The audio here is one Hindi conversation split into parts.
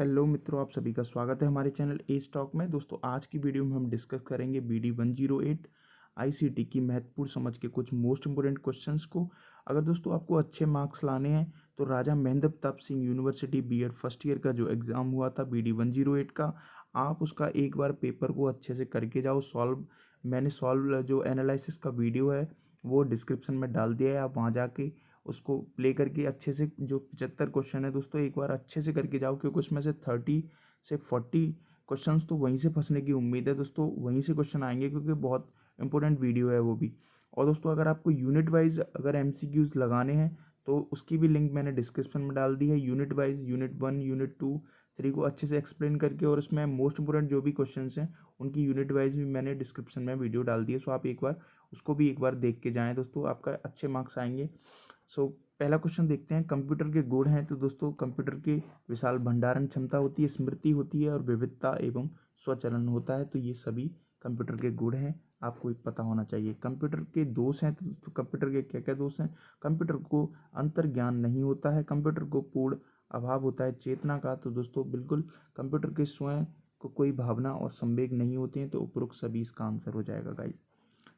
हेलो मित्रों, आप सभी का स्वागत है हमारे चैनल ए स्टॉक में। दोस्तों आज की वीडियो में हम डिस्कस करेंगे BD 108 ICT की महत्वपूर्ण समझ के कुछ मोस्ट इंपोर्टेंट क्वेश्चंस को। अगर दोस्तों आपको अच्छे मार्क्स लाने हैं तो Raja Mahendra Pratap Singh university BEd first year का जो एग्ज़ाम हुआ था BD 108 का, आप उसका एक बार पेपर को अच्छे से करके जाओ सॉल्व। मैंने सॉल्व जो एनालिसिस का वीडियो है वो डिस्क्रिप्शन में डाल दिया है, आप वहाँ जाके उसको प्ले करके अच्छे से जो 75 क्वेश्चन है दोस्तों एक बार अच्छे से करके जाओ, क्योंकि उसमें से 30 से 40 क्वेश्चंस तो वहीं से फंसने की उम्मीद है दोस्तों, वहीं से क्वेश्चन आएंगे क्योंकि बहुत इंपॉर्टेंट वीडियो है वो भी। और दोस्तों अगर आपको यूनिट वाइज अगर MCQs लगाने हैं तो उसकी भी लिंक मैंने डिस्क्रिप्शन में डाल दी है। यूनिट वाइज यूनिट 1 यूनिट 2 3 को अच्छे से एक्सप्लेन करके, और उसमें मोस्ट इंपोर्टेंट जो भी क्वेश्चंस हैं उनकी यूनिट वाइज भी मैंने डिस्क्रिप्शन में वीडियो डाल दी है। सो आप एक बार उसको भी एक बार देख के जाएँ दोस्तों, आपका अच्छे मार्क्स आएंगे। सो पहला क्वेश्चन देखते हैं, कंप्यूटर के गुण हैं। तो दोस्तों कंप्यूटर की विशाल भंडारण क्षमता होती है, स्मृति होती है और विविधता एवं स्वचालन होता है। तो ये सभी कंप्यूटर के गुण हैं, आपको पता होना चाहिए। कंप्यूटर के दोष हैं, तो दोस्तों कंप्यूटर के क्या क्या दोष हैं। कंप्यूटर को अंतर्ज्ञान नहीं होता है, कंप्यूटर को पूर्ण अभाव होता है चेतना का। तो दोस्तों बिल्कुल कंप्यूटर के स्वयं को कोई भावना और संवेग नहीं होते हैं। तो उपरोक्त सभी इसका आंसर हो जाएगा गाइस।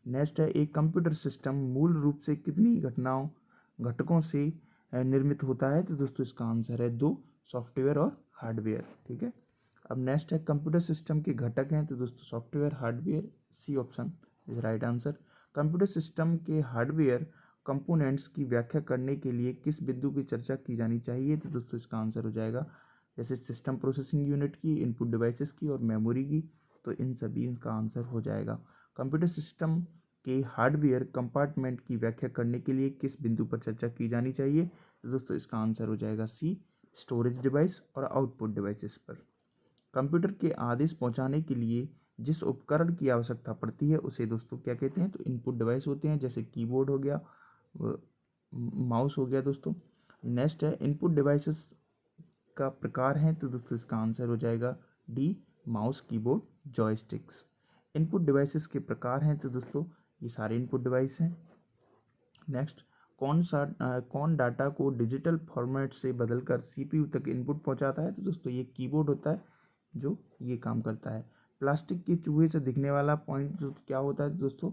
नेक्स्ट है, एक कंप्यूटर सिस्टम मूल रूप से कितनी घटकों से निर्मित होता है। तो दोस्तों इसका आंसर है 2, सॉफ्टवेयर और हार्डवेयर। ठीक है। अब नेक्स्ट है, कंप्यूटर सिस्टम के घटक हैं। तो दोस्तों software, hardware, C option is right answer. Computer system के हार्डवेयर कंपोनेंट्स की व्याख्या करने के लिए किस बिंदु की चर्चा की जानी चाहिए। तो दोस्तों इसका आंसर हो जाएगा जैसे सिस्टम प्रोसेसिंग यूनिट की, इनपुट डिवाइसेस की और मेमोरी की। तो इन सभी का आंसर हो जाएगा। कंप्यूटर सिस्टम के हार्डवेयर कंपार्टमेंट की व्याख्या करने के लिए किस बिंदु पर चर्चा की जानी चाहिए। तो दोस्तों इसका आंसर हो जाएगा सी, स्टोरेज डिवाइस और आउटपुट डिवाइसेस पर। कंप्यूटर के आदेश पहुंचाने के लिए जिस उपकरण की आवश्यकता पड़ती है उसे दोस्तों क्या कहते हैं। तो इनपुट डिवाइस होते हैं, जैसे कीबोर्ड हो गया, माउस हो गया दोस्तों। नेक्स्ट है, इनपुट डिवाइसेस का प्रकार है। तो दोस्तों इसका आंसर हो जाएगा D, mouse, keyboard, joysticks. Input devices के प्रकार हैं। तो दोस्तों ये सारे इनपुट डिवाइस हैं। नेक्स्ट, कौन डाटा को डिजिटल फॉर्मेट से बदलकर CPU तक इनपुट पहुंचाता है। तो दोस्तों ये कीबोर्ड होता है जो ये काम करता है। प्लास्टिक के चूहे से दिखने वाला पॉइंट जो क्या होता है दोस्तों,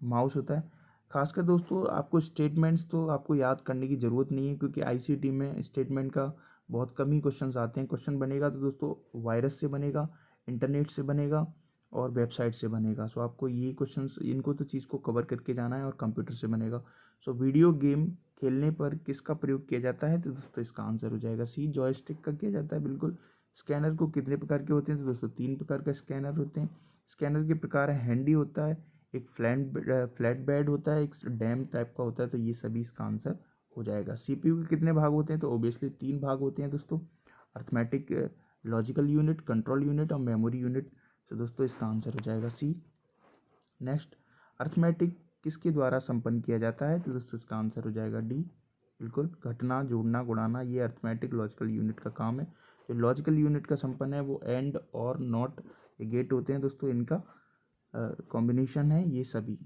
माउस होता है। खासकर दोस्तों आपको स्टेटमेंट्स तो आपको याद करने की ज़रूरत नहीं है, क्योंकि ICT में स्टेटमेंट का बहुत कम ही क्वेश्चन आते हैं। क्वेश्चन बनेगा तो दोस्तों वायरस से बनेगा, इंटरनेट से बनेगा और वेबसाइट से बनेगा। सो आपको ये क्वेश्चंस, इनको तो चीज़ को कवर करके जाना है, और कंप्यूटर से बनेगा। सो वीडियो गेम खेलने पर किसका प्रयोग किया जाता है। तो दोस्तों इसका आंसर हो जाएगा सी, जॉयस्टिक का किया जाता है बिल्कुल। स्कैनर को कितने प्रकार के होते हैं। तो दोस्तों 3 प्रकार का स्कैनर होते हैं। स्कैनर के प्रकार है, हैंडी होता है, एक फ्लैट बेड होता है, एक डैम टाइप का होता है। तो ये सभी इसका आंसर हो जाएगा। CPU के कितने भाग होते हैं। तो ओबियसली 3 भाग होते हैं दोस्तों, arithmetic logical unit, control unit और मेमोरी यूनिट। तो दोस्तों इसका आंसर हो जाएगा सी। नेक्स्ट, अर्थमेटिक किसके द्वारा संपन्न किया जाता है। तो दोस्तों इसका आंसर हो जाएगा डी, बिल्कुल। घटना, जोड़ना, गुणाना, ये अर्थमेटिक लॉजिकल यूनिट का काम है। जो लॉजिकल यूनिट का संपन्न है वो एंड और नॉट, ये गेट होते हैं दोस्तों, इनका कॉम्बिनेशन है ये सभी।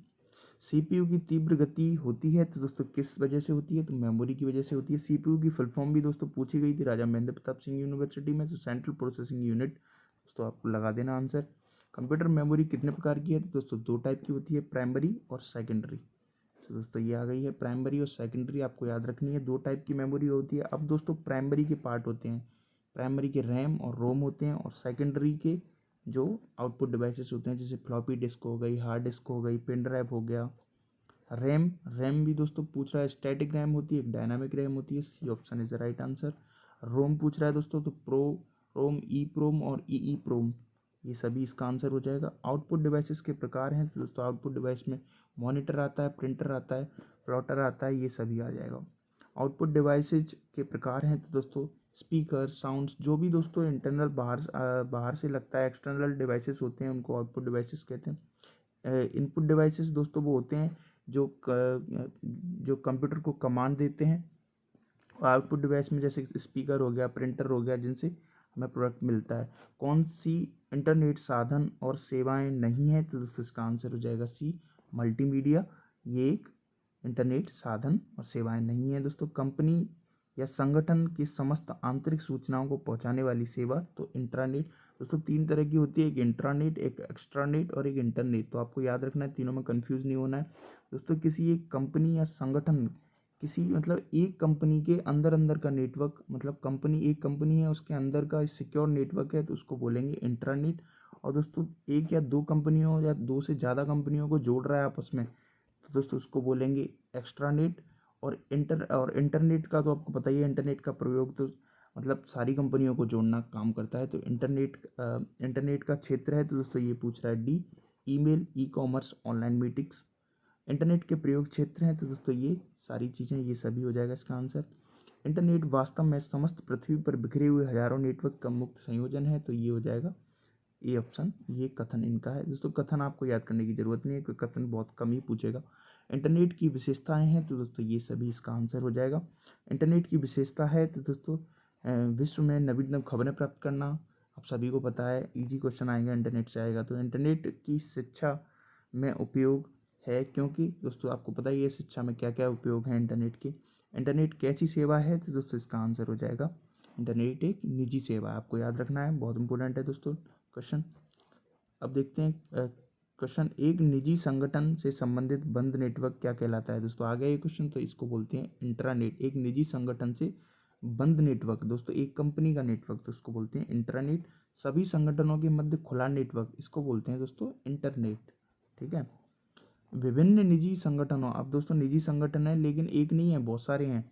CPU की तीव्र गति होती है। तो दोस्तों किस वजह से होती है। तो मेमोरी की वजह से होती है। CPU की फुल फॉर्म भी दोस्तों पूछी गई थी राजा महेंद्र प्रताप सिंह यूनिवर्सिटी में। तो सेंट्रल प्रोसेसिंग यूनिट दोस्तों आपको लगा देना आंसर। कंप्यूटर मेमोरी कितने प्रकार की है। तो दोस्तों 2 टाइप की होती है, प्राइमरी और सेकेंडरी। तो दोस्तों ये आ गई है प्राइमरी और सेकेंडरी, आपको याद रखनी है। 2 टाइप की मेमोरी होती है। अब दोस्तों प्राइमरी के पार्ट होते हैं, प्राइमरी के रैम और रोम होते हैं, और सेकेंडरी के जो आउटपुट डिवाइसेस होते हैं, जैसे फ्लॉपी डिस्क हो गई, हार्ड डिस्क हो गई, पेन ड्राइव हो गया। रैम भी दोस्तों पूछ रहा है, स्टैटिक रैम होती है, एक डायनामिक रैम होती है। C option is the right answer. ROM पूछ रहा है दोस्तों, तो रोम, ई प्रोम और ई प्रोम, ये सभी इसका आंसर हो जाएगा। आउटपुट डिवाइसेस के प्रकार हैं। तो दोस्तों आउटपुट डिवाइस में मॉनिटर आता है, प्रिंटर आता है, प्लॉटर आता है, ये सभी आ जाएगा। आउटपुट डिवाइसेज के प्रकार हैं। तो दोस्तों स्पीकर, साउंड्स, जो भी दोस्तों इंटरनल बाहर से लगता है, एक्सटर्नल डिवाइसेस होते हैं, उनको आउटपुट डिवाइसेस कहते हैं। इनपुट डिवाइसेस दोस्तों वो होते हैं जो कंप्यूटर को कमांड देते हैं। आउटपुट डिवाइस में जैसे स्पीकर हो गया, प्रिंटर हो गया, जिनसे हमें प्रोडक्ट मिलता है। कौन सी इंटरनेट साधन और सेवाएं नहीं है। तो दोस्तों इसका आंसर हो जाएगा सी, मल्टीमीडिया। ये एक इंटरनेट साधन और सेवाएं नहीं है दोस्तों। कंपनी या संगठन की समस्त आंतरिक सूचनाओं को पहुंचाने वाली सेवा, तो इंट्रानेट। दोस्तों 3 तरह की होती है, एक इंट्रानेट, एक एक्स्ट्रानेट और एक इंटरनेट। तो आपको याद रखना है, तीनों में कंफ्यूज नहीं होना है। दोस्तों किसी एक कंपनी या संगठन, किसी मतलब एक कंपनी के अंदर अंदर का नेटवर्क, मतलब कंपनी एक कंपनी है उसके अंदर का सिक्योर नेटवर्क है, तो उसको बोलेंगे इंट्रानेट। और दोस्तों एक या दो कंपनियों या दो से ज़्यादा कंपनियों को जोड़ रहा है आपस में, तो दोस्तों उसको बोलेंगे एक्स्ट्रानेट। और इंटरनेट का तो आपको पता ही है, इंटरनेट का प्रयोग तो मतलब सारी कंपनियों को जोड़ना काम करता है। तो इंटरनेट का क्षेत्र है, तो दोस्तों ये पूछ रहा है D, email, e commerce, online meetings. Internet के प्रयोग क्षेत्र हैं, तो दोस्तों ये सारी चीज़ें, ये सभी हो जाएगा इसका आंसर। इंटरनेट वास्तव में समस्त पृथ्वी पर बिखरे हुए हजारों नेटवर्क का मुक्त संयोजन है, तो ये हो जाएगा ए ऑप्शन। ये कथन इनका है। दोस्तों कथन आपको याद करने की ज़रूरत नहीं है, क्योंकि कथन बहुत कम ही पूछेगा। इंटरनेट की विशेषताएं हैं, तो दोस्तों ये सभी इसका आंसर हो जाएगा। इंटरनेट की विशेषता है, तो दोस्तों विश्व में नवीनतम खबरें प्राप्त करना। आप सभी को पता है, इजी क्वेश्चन आएगा इंटरनेट से आएगा। तो इंटरनेट की शिक्षा में उपयोग है, क्योंकि दोस्तों आपको पता ही है शिक्षा में क्या क्या उपयोग हैं इंटरनेट के। इंटरनेट कैसी सेवा है, तो दोस्तों इसका आंसर हो जाएगा इंटरनेट एक निजी सेवा है। आपको याद रखना है, बहुत इंपॉर्टेंट है दोस्तों क्वेश्चन। अब देखते हैं क्वेश्चन, एक निजी संगठन से संबंधित बंद नेटवर्क क्या कहलाता है। दोस्तों आ गया ये क्वेश्चन, तो इसको बोलते हैं इंट्रानेट। एक निजी संगठन से बंद नेटवर्क, दोस्तों एक कंपनी का नेटवर्क, तो उसको बोलते हैं इंट्रानेट। सभी संगठनों के मध्य खुला नेटवर्क, इसको बोलते हैं दोस्तों इंटरनेट। ठीक है। विभिन्न निजी संगठनों, अब दोस्तों निजी संगठन है लेकिन एक नहीं है, बहुत सारे हैं,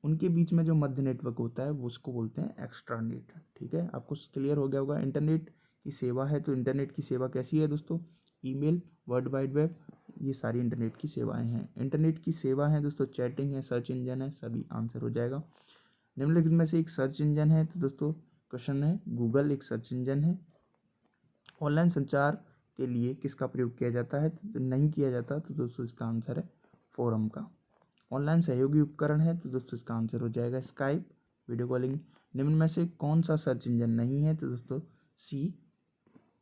उनके बीच में जो मध्य नेटवर्क होता है वो उसको बोलते हैं एक्स्ट्रानेट। ठीक है, आपको क्लियर हो गया होगा। इंटरनेट की सेवा है, तो इंटरनेट की सेवा कैसी है दोस्तों, ईमेल, वर्ल्ड वाइड वेब, ये सारी इंटरनेट की सेवाएं हैं। इंटरनेट की सेवा है दोस्तों चैटिंग है, सर्च इंजन है, सभी आंसर हो जाएगा। निम्नलिखित में से एक सर्च इंजन है, तो दोस्तों क्वेश्चन है गूगल एक सर्च इंजन है। ऑनलाइन संचार के लिए किसका प्रयोग किया जाता है, तो नहीं किया जाता, तो दोस्तों इसका आंसर है फोरम का। ऑनलाइन सहयोगी उपकरण है, तो दोस्तों इसका आंसर हो जाएगा स्काइप, वीडियो कॉलिंग। निम्न में से कौन सा सर्च इंजन नहीं है, तो दोस्तों सी,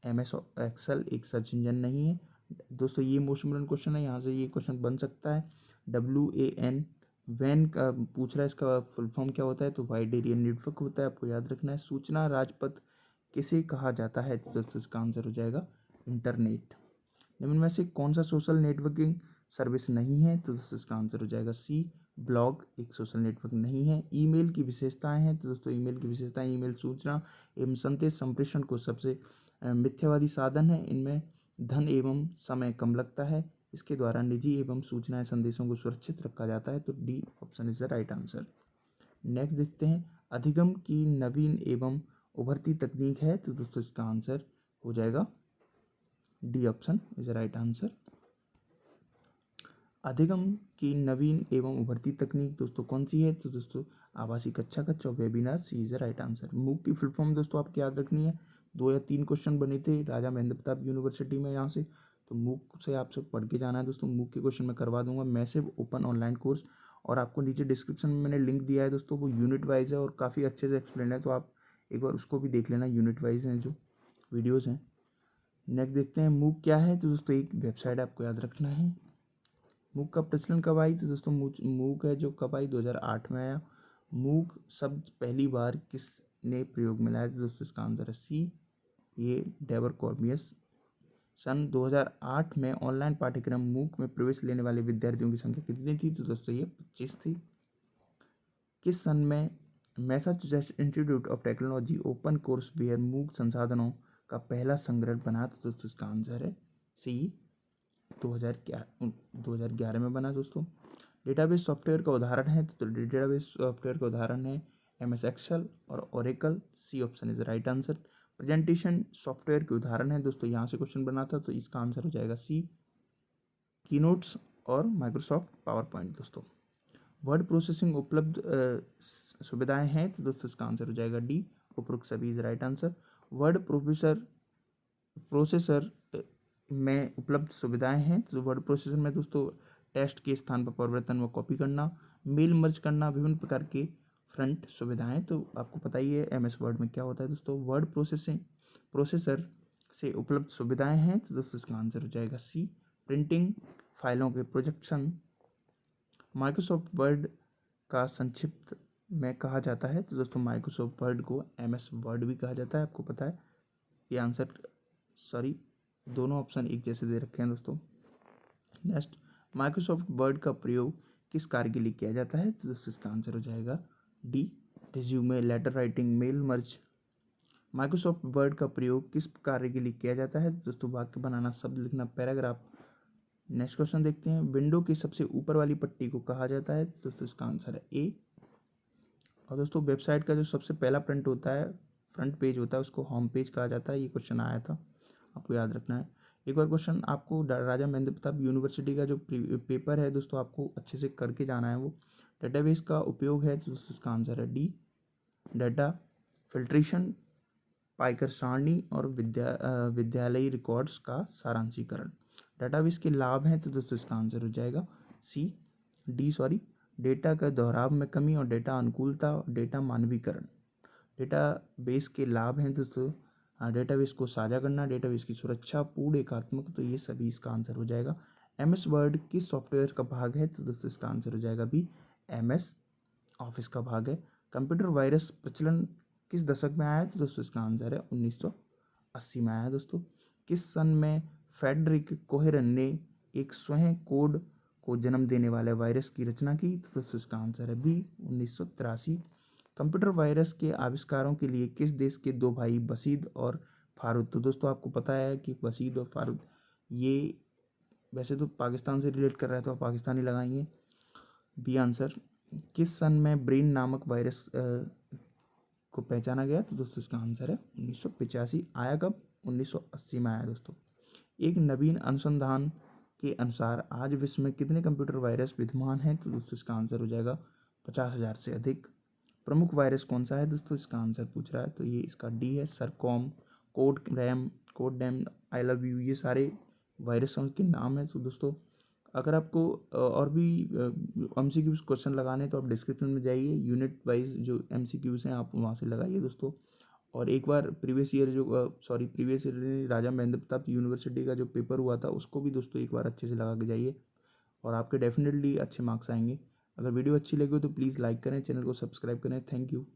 MS एक्सेल एक सर्च इंजन नहीं है। दोस्तों ये मोस्ट इम्पोर्टेंट क्वेश्चन है, यहाँ से ये क्वेश्चन बन सकता है। WAN, वैन का पूछ रहा है, इसका फुल फॉर्म क्या होता है, तो वाइड एरिया नेटवर्क होता है, आपको याद रखना है। सूचना राजपथ किसे कहा जाता है, तो दोस्तों इसका आंसर हो जाएगा इंटरनेट। निम्न में से कौन सा सोशल नेटवर्किंग सर्विस नहीं है, तो दोस्तों इसका आंसर हो जाएगा सी, ब्लॉग एक सोशल नेटवर्क नहीं है। ईमेल की विशेषताएं हैं, तो दोस्तों ईमेल की विशेषताएं, ईमेल सूचना एवं संदेश संप्रेषण को सबसे मिथ्यावादी साधन है। इनमें धन एवं समय कम लगता है। इसके द्वारा निजी एवं सूचनाएं संदेशों को सुरक्षित रखा जाता है, तो D option is the right answer. Next देखते हैं, अधिगम की नवीन एवं उभरती तकनीक है, तो दोस्तों इसका आंसर हो जाएगा D option is the right answer. अधिगम की नवीन एवं उभरती तकनीक दोस्तों कौन सी है, तो दोस्तों आवासीय कक्षा और webinar, C is the right answer. MOOC की फुल फॉर्म दोस्तों आपको याद रखनी है, 2 या 3 क्वेश्चन बने थे राजा महेंद्र प्रताप यूनिवर्सिटी में यहाँ से, तो मूक से आपसे पढ़ के जाना है दोस्तों। मूक के क्वेश्चन मैं करवा दूंगा, मैसिव ओपन ऑनलाइन कोर्स, और आपको नीचे डिस्क्रिप्शन में मैंने लिंक दिया है दोस्तों, वो यूनिट वाइज है और काफ़ी अच्छे से एक्सप्लेन है, तो आप एक बार उसको भी देख लेना, यूनिट वाइज हैं जो वीडियोज़ हैं। नेक्स्ट देखते हैं मूक क्या है, तो दोस्तों एक वेबसाइट आपको याद रखना है। मूक का प्रचलन कब आई, तो दोस्तों मूक है जो कब आई, 2008 में आया। मूक शब्द पहली बार किसने प्रयोग में लाया, तो दोस्तों इसका आंसर है सी, ये डेवर कॉर्बियस। सन 2008 में ऑनलाइन पाठ्यक्रम मूक में प्रवेश लेने वाले विद्यार्थियों की संख्या कितनी थी, तो दोस्तों ये 25 थी। किस सन में Massachusetts Institute of Technology open course ware MOOC संसाधनों का पहला संग्रह बना, तो दोस्तों इसका आंसर है सी, 2011 में बना दोस्तों। डेटाबेस सॉफ्टवेयर का उदाहरण है, तो डेटाबेस सॉफ्टवेयर का उदाहरण है MS एक्सेल और Oracle, C option is right answer. Presentation software के उदाहरण है दोस्तों, यहाँ से क्वेश्चन बना था, तो इसका आंसर हो जाएगा सी, कीनोट्स और माइक्रोसॉफ्ट पावर पॉइंट दोस्तों। वर्ड प्रोसेसिंग उपलब्ध सुविधाएं हैं, तो दोस्तों इसका आंसर हो जाएगा डी, उपरोक्त सभी is right answer. Word processor में उपलब्ध सुविधाएं हैं, तो वर्ड प्रोसेसर में दोस्तों टेक्स्ट के स्थान पर परिवर्तन व कॉपी करना, मेल मर्ज करना, विभिन्न प्रकार के फ्रंट सुविधाएं, तो आपको पता ही है MS वर्ड में क्या होता है दोस्तों। वर्ड प्रोसेसर से उपलब्ध सुविधाएं हैं, तो दोस्तों इसका आंसर हो जाएगा सी, प्रिंटिंग, फाइलों के प्रोजेक्शन। माइक्रोसॉफ्ट वर्ड का संक्षिप्त में कहा जाता है? तो दोस्तों माइक्रोसॉफ्ट वर्ड को MS वर्ड भी कहा जाता है, आपको पता है। ये आंसर सॉरी दोनों ऑप्शन एक जैसे दे रखे हैं दोस्तों। नेक्स्ट, माइक्रोसॉफ्ट वर्ड का प्रयोग किस कार्य के लिए किया जाता है? तो दोस्तों इसका आंसर हो जाएगा D, resume, letter writing, mail merge. Microsoft Word का प्रयोग किस कार्य के लिए किया जाता है? दोस्तों वाक्य बनाना, शब्द लिखना, पैराग्राफ। नेक्स्ट क्वेश्चन देखते हैं, विंडो की सबसे ऊपर वाली पट्टी को कहा जाता है? तो दोस्तों इसका आंसर है ए। और दोस्तों वेबसाइट का जो सबसे पहला प्रिंट होता है, फ्रंट पेज होता है, उसको होम पेज कहा जाता है। ये क्वेश्चन आया था, आपको याद रखना है। एक बार क्वेश्चन आपको राजा महेंद्र प्रताप यूनिवर्सिटी का जो पेपर है दोस्तों, आपको अच्छे से करके जाना है। वो डेटाबेस का उपयोग है, तो दोस्तों इसका आंसर है डी, डाटा फिल्ट्रेशन, पाइकर सारणी और विद्यालयी रिकॉर्ड्स का सारांशीकरण। डेटाबेस के लाभ हैं, तो दोस्तों इसका आंसर हो जाएगा डी, डेटा का दोहराव में कमी और डेटा अनुकूलता और डेटा मानवीकरण। डेटाबेस के लाभ हैं दोस्तों, डेटाबेस को साझा करना, डेटाबेस की सुरक्षा, पूर्ण एकात्मक, तो ये सभी इसका आंसर हो जाएगा। MS वर्ड किस सॉफ्टवेयर का भाग है? तो दोस्तों इसका आंसर हो जाएगा बी, MS ऑफिस का भाग है। कंप्यूटर वायरस प्रचलन किस दशक में आया है? तो दोस्तों इसका आंसर है 1980 में आया है दोस्तों। किस सन में फेडरिक कोहेरन ने एक स्वयं कोड को जन्म देने वाले वायरस की रचना की? तो दोस्तों इसका आंसर है बी, 1983। कंप्यूटर वायरस के आविष्कारों के लिए किस देश के दो भाई बशीद और फारूद? तो दोस्तों आपको पता है कि बशीद और फारूद ये वैसे तो पाकिस्तान से रिलेट कर रहा है, तो आप पाकिस्तानी लगाएंगे। B answer. किस सन में ब्रेन नामक वायरस को पहचाना गया? तो दोस्तों इसका आंसर है 1985। आया कब? 1980 में आया दोस्तों। एक नवीन अनुसंधान के अनुसार आज विश्व में कितने कंप्यूटर वायरस विद्यमान हैं? तो दोस्तों इसका आंसर हो जाएगा 50,000 से अधिक। प्रमुख वायरस कौन सा है दोस्तों? इसका आंसर पूछ रहा है, तो ये इसका डी है, सरकॉम, कोड डैम, आई लव यू, ये सारे वायरसों के नाम हैं। तो दोस्तों अगर आपको और भी MCQs क्वेश्चन लगाने हैं तो आप डिस्क्रिप्शन में जाइए, यूनिट वाइज जो MCQs हैं आप वहाँ से लगाइए दोस्तों। और एक बार प्रीवियस ईयर राजा महेंद्र प्रताप यूनिवर्सिटी का जो पेपर हुआ था उसको भी दोस्तों एक बार अच्छे से लगा के जाइए, और आपके डेफिनेटली अच्छे मार्क्स आएंगे। अगर वीडियो अच्छी लगी हो तो प्लीज़ लाइक करें, चैनल को सब्सक्राइब करें। Thank you.